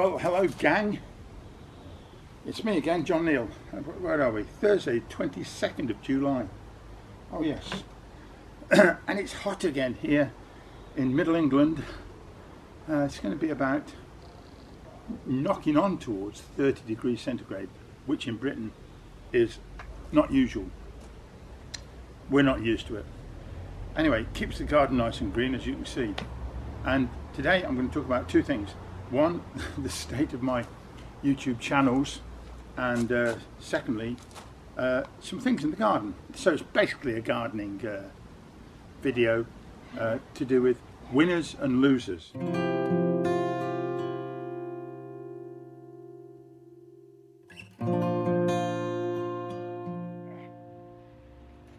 Well, hello gang. It's me again, John Neal. Where are we? Thursday, 22nd of July. Oh yes. And it's hot again here in Middle England. It's going to be about knocking on towards 30 degrees centigrade, which in Britain is not usual. We're not used to it. Anyway, it keeps the garden nice and green, as you can see. And today I'm going to talk about two things. One, the state of my YouTube channels, and secondly, some things in the garden. So it's basically a gardening video to do with winners and losers.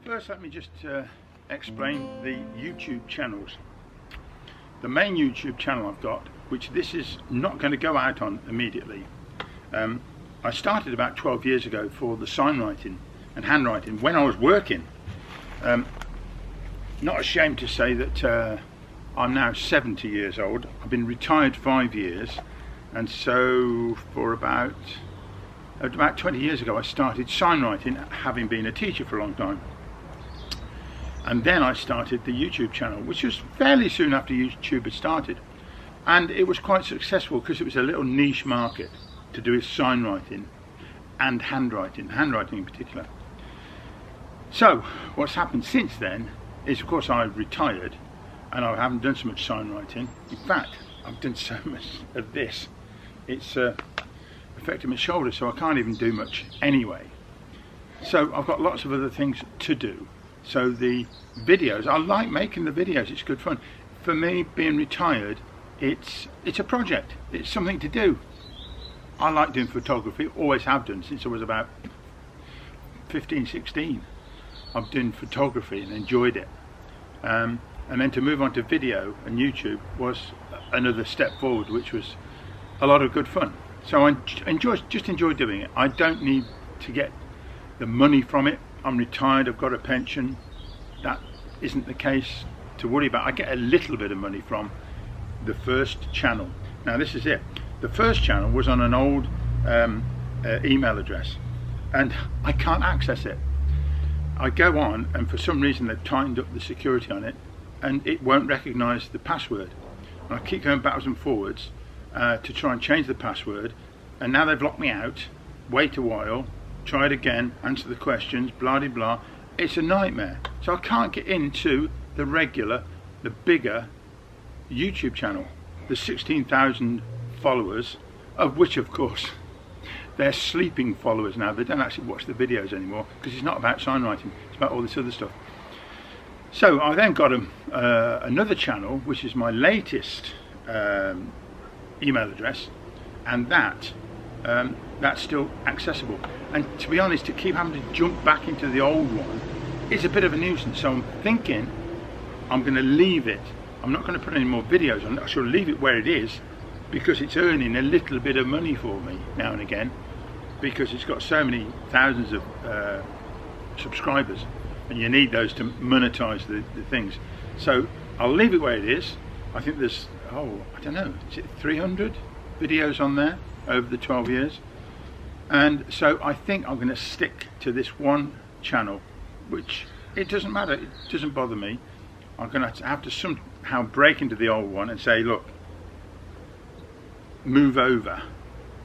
First, let me just explain the YouTube channels. The main YouTube channel I've got, which this is not going to go out on immediately. I started about 12 years ago for the signwriting and handwriting when I was working. Not ashamed to say that I'm now 70 years old. I've been retired 5 years, and so for about 20 years ago I started signwriting, having been a teacher for a long time. And then I started the YouTube channel, which was fairly soon after YouTube had started. And it was quite successful because it was a little niche market to do with signwriting and handwriting in particular. So what's happened since then is, of course, I've retired and I haven't done so much signwriting. In fact, I've done so much of this. It's affected my shoulder, so I can't even do much anyway. So I've got lots of other things to do. So the videos, I like making the videos, it's good fun. For me, being retired, it's a project, it's something to do. I like doing photography, always have done since I was about 15, 16. I've done photography and enjoyed it. And then to move on to video and YouTube was another step forward, which was a lot of good fun. So I just enjoy doing it. I don't need to get the money from it. I'm retired, I've got a pension. That isn't the case to worry about. I get a little bit of money from the first channel. Now this is it. The first channel was on an old email address and I can't access it. I go on and for some reason they've tightened up the security on it and it won't recognise the password. And I keep going backwards and forwards to try and change the password, and now they've locked me out. Wait a while, try it again, answer the questions, blah de blah. It's a nightmare. So I can't get into the regular, the bigger YouTube channel, the 16,000 followers, of which of course they're sleeping followers now. They don't actually watch the videos anymore because it's not about signwriting, it's about all this other stuff. So I then got another channel, which is my latest email address, and that's still accessible. And to be honest, to keep having to jump back into the old one is a bit of a nuisance. So I'm thinking I'm going to leave it. I'm not going to put any more videos on it. I shall leave it where it is because it's earning a little bit of money for me now and again, because it's got so many thousands of subscribers, and you need those to monetize the things. So I'll leave it where it is. I think there's, I don't know, is it 300 videos on there over the 12 years? And so I think I'm going to stick to this one channel, which it doesn't matter, it doesn't bother me. I'm going to have to somehow break into the old one and say, look, move over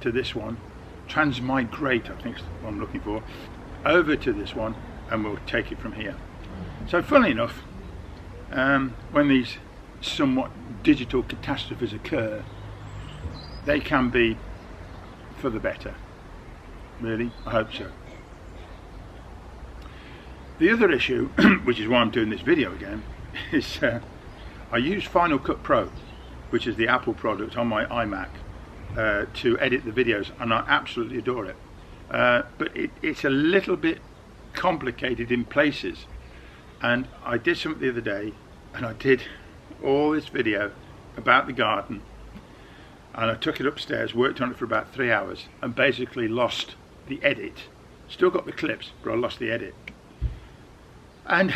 to this one, transmigrate, I think is what I'm looking for, over to this one, and we'll take it from here. So funnily enough, when these somewhat digital catastrophes occur, they can be for the better. Really, I hope so. The other issue, which is why I'm doing this video again, is I use Final Cut Pro, which is the Apple product on my iMac, to edit the videos, and I absolutely adore it. But it's a little bit complicated in places, and I did something the other day, and I did all this video about the garden, and I took it upstairs, worked on it for about 3 hours, and basically lost the edit. Still got the clips, but I lost the edit. And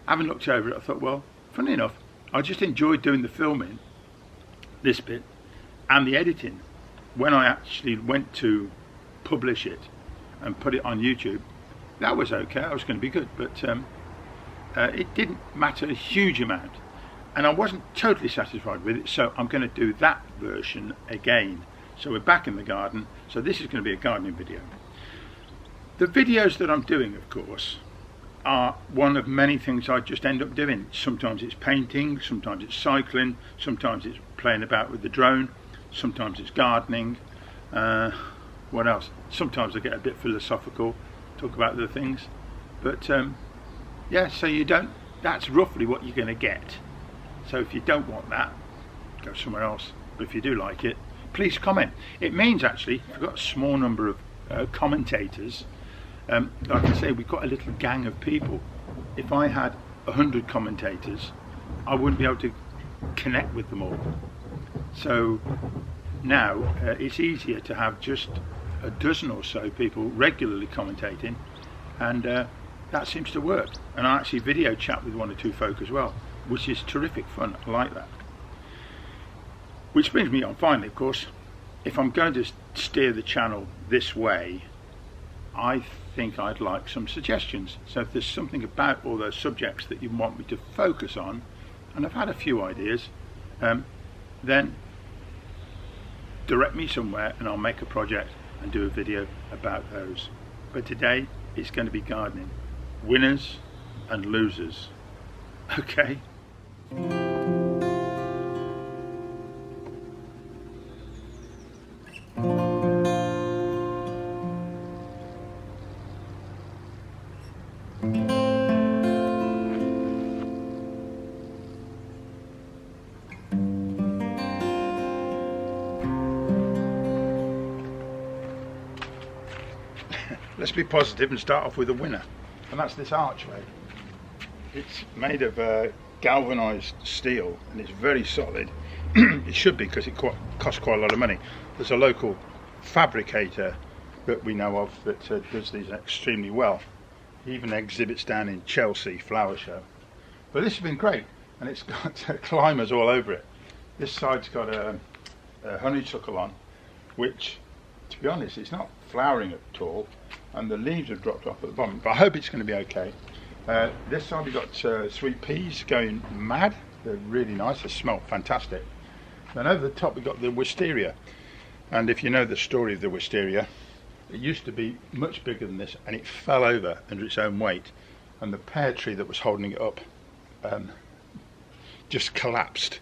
having looked over it, I thought, well, funny enough, I just enjoyed doing the filming, this bit, and the editing. when I actually went to publish it and put it on YouTube, that was okay, I was going to be good, but it didn't matter a huge amount, and I wasn't totally satisfied with it, so I'm going to do that version again. So we're back in the garden, so this is going to be a gardening video. The videos that I'm doing, of course, are one of many things I just end up doing. Sometimes it's painting, sometimes it's cycling, sometimes it's playing about with the drone, sometimes it's gardening. What else? Sometimes I get a bit philosophical, talk about other things, but yeah, so that's roughly what you're going to get. So if you don't want that, go somewhere else, but if you do like it, please comment. It means, actually, we've got a small number of commentators. Like I say, we've got a little gang of people. If I had 100 commentators, I wouldn't be able to connect with them all. So now it's easier to have just a dozen or so people regularly commentating, and that seems to work. And I actually video chat with one or two folk as well, which is terrific fun. I like that. Which brings me on finally, of course, if I'm going to steer the channel this way, I think I'd like some suggestions. So if there's something about all those subjects that you want me to focus on, and I've had a few ideas, then direct me somewhere and I'll make a project and do a video about those. But today it's going to be gardening. Winners and losers. Okay? Let's be positive and start off with a winner, and that's this archway. It's made of galvanized steel and it's very solid. It should be, because it costs quite a lot of money. There's a local fabricator that we know of that does these extremely well. He even exhibits down in Chelsea Flower Show. But this has been great, and it's got climbers all over it. This side's got a honeysuckle on, which, to be honest, it's not flowering at all, and the leaves have dropped off at the bottom, but I hope it's going to be okay. This side we've got sweet peas going mad. They're really nice, they smell fantastic. Then over the top we've got the wisteria, and if you know the story of the wisteria, it used to be much bigger than this, and it fell over under its own weight, and the pear tree that was holding it up just collapsed.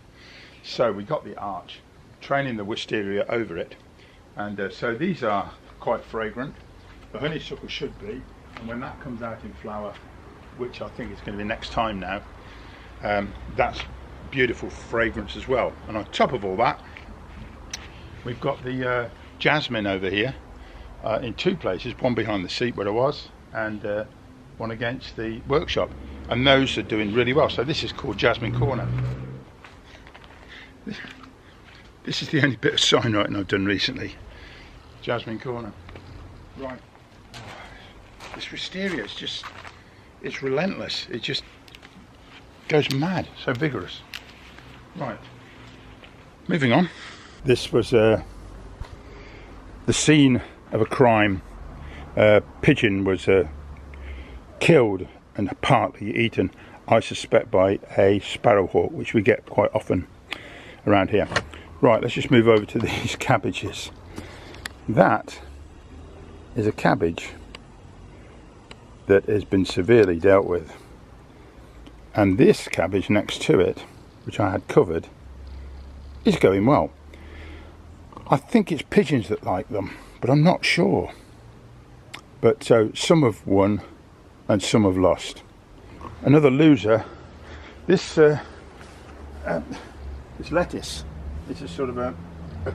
So we got the arch, training the wisteria over it, and so these are quite fragrant. The honeysuckle should be, and when that comes out in flower, which I think is going to be next time now, that's beautiful fragrance as well. And on top of all that, we've got the jasmine over here in two places, one behind the seat where I was, and one against the workshop, and those are doing really well. So this is called Jasmine Corner. This is the only bit of sign writing I've done recently. Jasmine Corner. Right. This wisteria is just, it's relentless. It just goes mad, so vigorous. Right. Moving on. This was the scene of a crime. A pigeon was killed and partly eaten, I suspect, by a sparrowhawk, which we get quite often around here. Right, let's just move over to these cabbages. That is a cabbage that has been severely dealt with, and this cabbage next to it, which I had covered, is going well. I think it's pigeons that like them, but I'm not sure. But so some have won and some have lost. Another loser, this lettuce. This is sort of a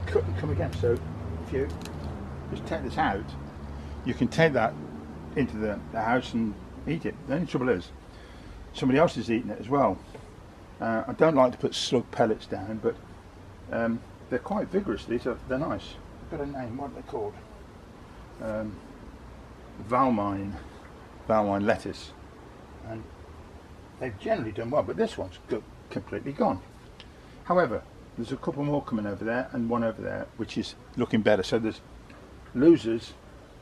cut and come again. So if you just take this out, you can take that into the house and eat it. The only trouble is, somebody else is eating it as well. I don't like to put slug pellets down, but they're quite vigorous. They're nice. I've got a name. What are they called? Valmine lettuce, and they've generally done well, but this one's completely gone. However, There's a couple more coming over there and one over there, which is looking better. So there's losers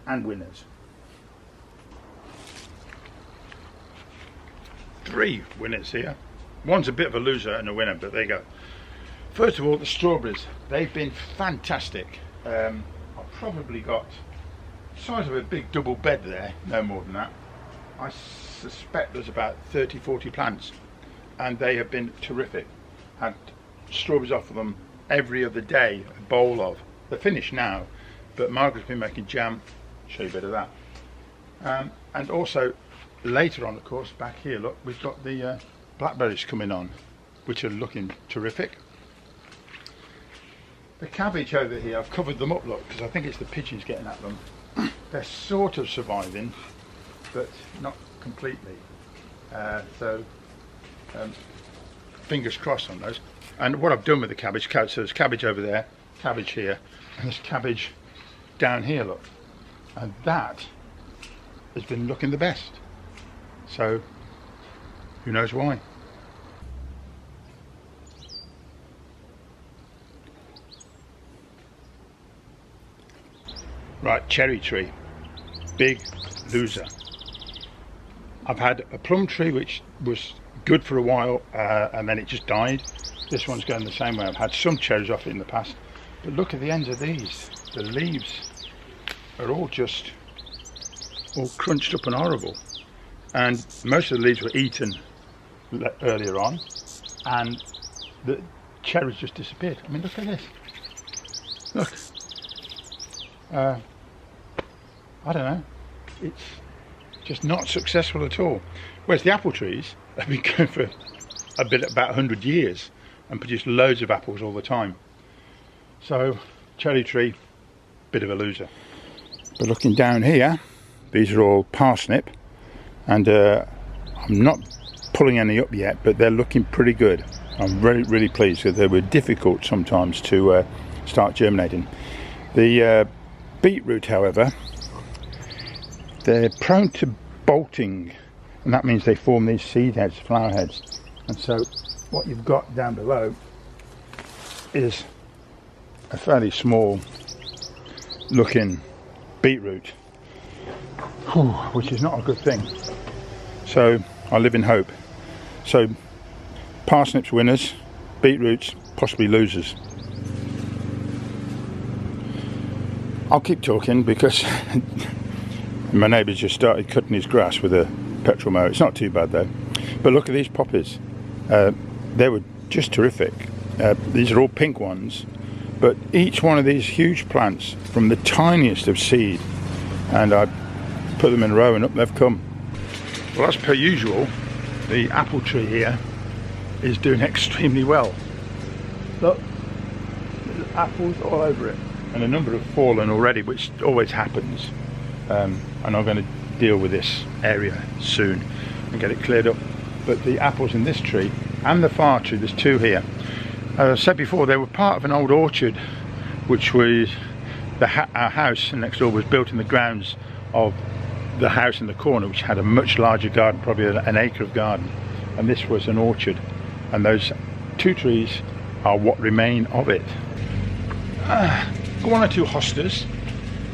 and winners. 3 winners here. One's a bit of a loser and a winner, but there you go. First of all, the strawberries. They've been fantastic. I've probably got the size of a big double bed there, no more than that. I suspect there's about 30-40 plants, and they have been terrific. Had strawberries off of them every other day, a bowl of. They're finished now, but Margaret's been making jam. Show you a bit of that. And also later on, of course, back here, look, we've got the blackberries coming on, which are looking terrific. The cabbage over here, I've covered them up, look, because I think it's the pigeons getting at them. They're sort of surviving, but not completely. Fingers crossed on those. And what I've done with the cabbage, so there's cabbage over there, cabbage here, and there's cabbage down here, look. And that has been looking the best. So, who knows why? Right, cherry tree, big loser. I've had a plum tree which was good for a while and then it just died. This one's going the same way. I've had some cherries off it in the past, but look at the ends of these. The leaves are all crunched up and horrible, and most of the leaves were eaten earlier on, and the cherries just disappeared. I mean, look at this. Look. I don't know, it's just not successful at all. Whereas the apple trees have been going for about 100 years and produce loads of apples all the time. So cherry tree, bit of a loser. But looking down here, these are all parsnip, and I'm not pulling any up yet, but they're looking pretty good. I'm really pleased, because they were difficult sometimes to start germinating. The beetroot, however, they're prone to bolting, and that means they form these seed heads, flower heads. And so what you've got down below is a fairly small looking beetroot, which is not a good thing. So I live in hope. So parsnips winners, beetroots possibly losers. I'll keep talking because my neighbour's just started cutting his grass with a petrol mower. It's not too bad though. But look at these poppies. They were just terrific. These are all pink ones, but each one of these huge plants from the tiniest of seed, and I put them in a row and up they've come. Well, as per usual, the apple tree here is doing extremely well. Look, there's apples all over it, and a number have fallen already, which always happens. And I'm going to deal with this area soon and get it cleared up. But the apples in this tree and the far tree, there's 2 here. As I said before, they were part of an old orchard, which was our house next door was built in the grounds of the house in the corner, which had a much larger garden, probably an acre of garden, and this was an orchard, and those 2 trees are what remain of it. 1 or 2 hostas,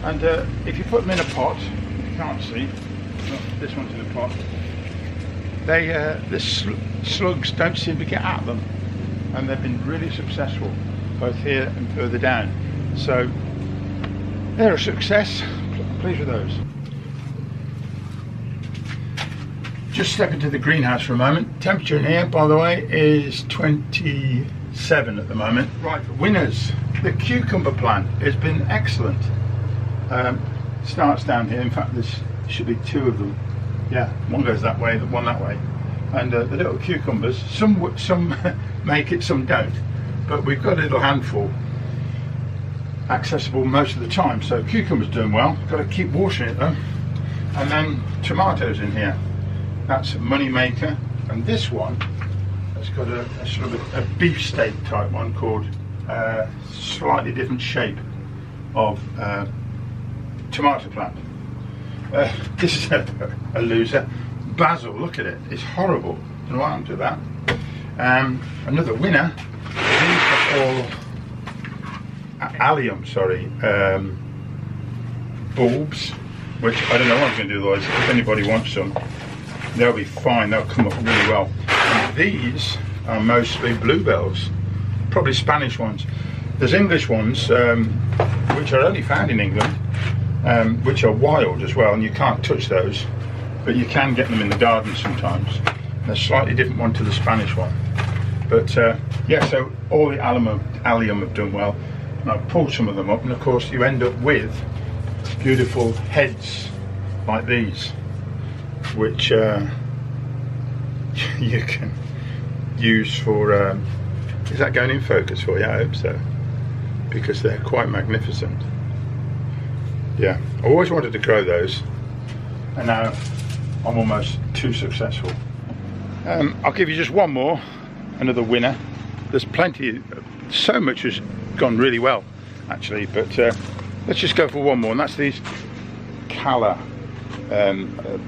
and if you put them in a pot, you can't see, this one's in a pot, the slugs don't seem to get at them, and they've been really successful both here and further down. So they're a success. I'm pleased with those. Just step into the greenhouse for a moment. Temperature in here, by the way, is 27 at the moment. Right, winners. The cucumber plant has been excellent. Starts down here. In fact, there should be 2 of them. Yeah, one goes that way, one that way. And the little cucumbers, some make it, some don't. But we've got a little handful accessible most of the time. So cucumbers doing well. Got to keep watering it though. And then tomatoes in here. That's a money maker. And this one has got a sort of a beefsteak type one called slightly different shape of tomato plant. This is a loser. Basil, look at it, it's horrible. I don't know what happened to that. Another winner, beautiful allium, bulbs, which I don't know what I'm going to do otherwise. If anybody wants some, they'll be fine, they'll come up really well. And these are mostly bluebells, probably Spanish ones. There's English ones, which are only found in England, which are wild as well, and you can't touch those, but you can get them in the garden sometimes. They're a slightly different one to the Spanish one. But yeah, so all the allium have done well. And I've pulled some of them up, and of course you end up with beautiful heads like these, which you can use for, is that going in focus for you? I hope so, because they're quite magnificent. Yeah, I always wanted to grow those, and now I'm almost too successful. I'll give you just one more, another winner. There's plenty, so much has gone really well actually, but let's just go for one more, and that's these calla, I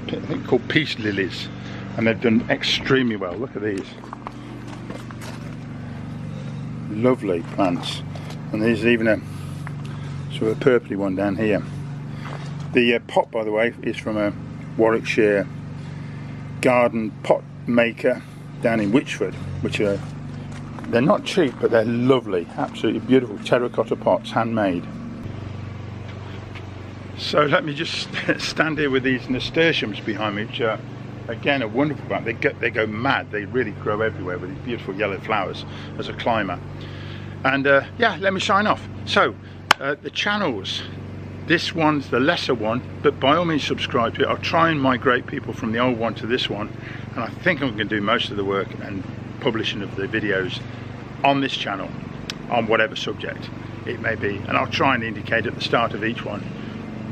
think called peace lilies, and they've done extremely well. Look at these lovely plants, and there's even a sort of a purpley one down here. The pot, by the way, is from a Warwickshire garden pot maker down in Witchford, which are, they're not cheap, but they're lovely, absolutely beautiful terracotta pots, handmade. So let me just stand here with these nasturtiums behind me, which are again a wonderful plant. They go mad, they really grow everywhere with these beautiful yellow flowers as a climber. And yeah, let me sign off. So the channels, this one's the lesser one, but by all means subscribe to it. I'll try and migrate people from the old one to this one, and I think I'm going to do most of the work and publishing of the videos on this channel on whatever subject it may be, and I'll try and indicate at the start of each one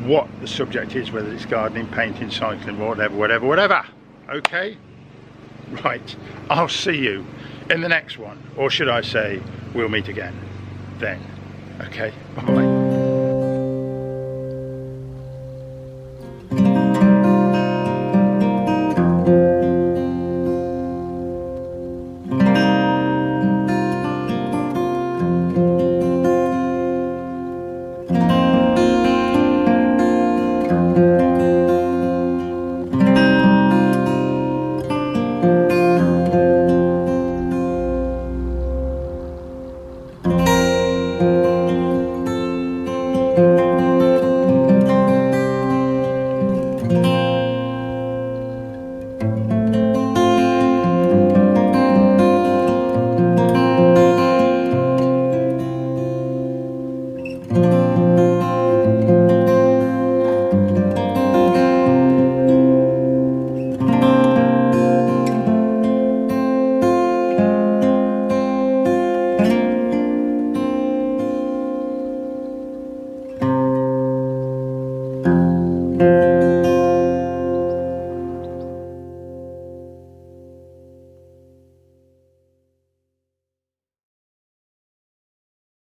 what the subject is, whether it's gardening, painting, cycling, whatever. Okay, right, I'll see you in the next one, or should I say we'll meet again then. Okay, bye bye.